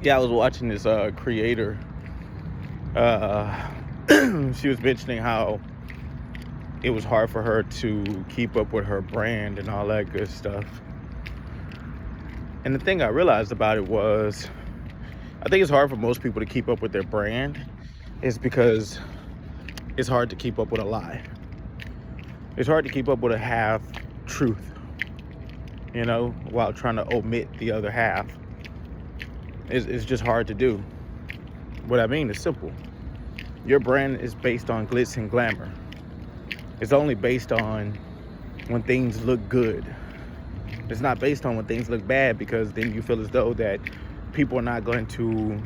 Yeah, I was watching this creator. Uh, she was mentioning how it was hard for her to keep up with her brand and all that good stuff. And the thing I realized about it was, I think it's hard for most people to keep up with their brand is because it's hard to keep up with a lie. It's hard to keep up with a half truth, while trying to omit the other half. It's just hard to do. What I mean is simple. Your brand is based on glitz and glamour. It's only based on when things look good. It's not based on when things look bad, because then you feel as though that people are not going to,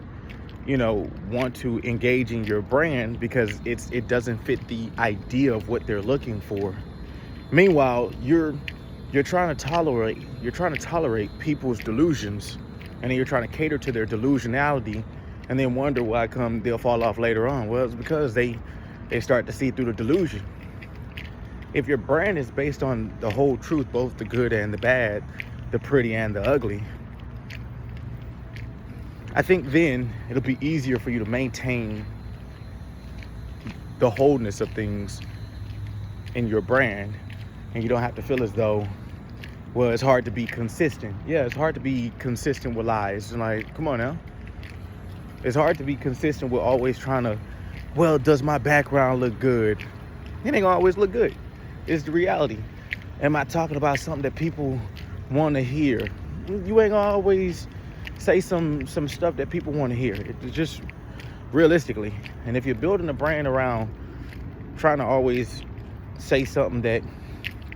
want to engage in your brand because it doesn't fit the idea of what they're looking for. Meanwhile, you're trying to tolerate people's delusions, and then you're trying to cater to their delusionality, and then wonder why come they'll fall off later on. Well, it's because they start to see through the delusion. If your brand is based on the whole truth, both the good and the bad, the pretty and the ugly, I think then it'll be easier for you to maintain the wholeness of things in your brand, and you don't have to feel as though, well, it's hard to be consistent. Yeah, it's hard to be consistent with lies. And like, come on now. It's hard to be consistent with always trying to, well, does my background look good? It ain't gonna always look good. It's the reality. Am I talking about something that people want to hear? You ain't gonna always say some stuff that people want to hear. It's just realistically. And if you're building a brand around trying to always say something that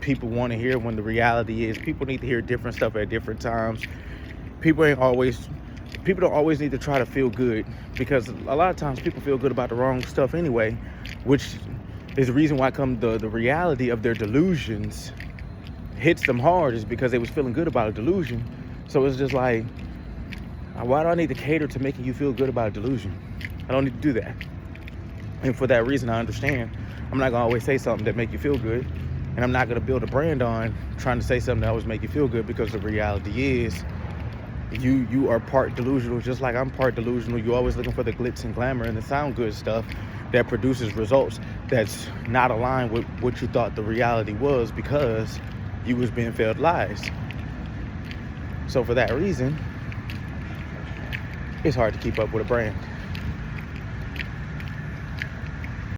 people want to hear, when the reality is people need to hear different stuff at different times. People don't always need to try to feel good, because a lot of times people feel good about the wrong stuff anyway, which is the reason why the reality of their delusions hits them hard, is because they was feeling good about a delusion. So it's just like, why do I need to cater to making you feel good about a delusion? I don't need to do that. And for that reason, I understand I'm not gonna always say something that make you feel good, and I'm not gonna build a brand on trying to say something that always make you feel good, because the reality is you are part delusional, just like I'm part delusional. You're always looking for the glitz and glamour and the sound good stuff that produces results that's not aligned with what you thought the reality was, because you was being fed lies. So for that reason, it's hard to keep up with a brand.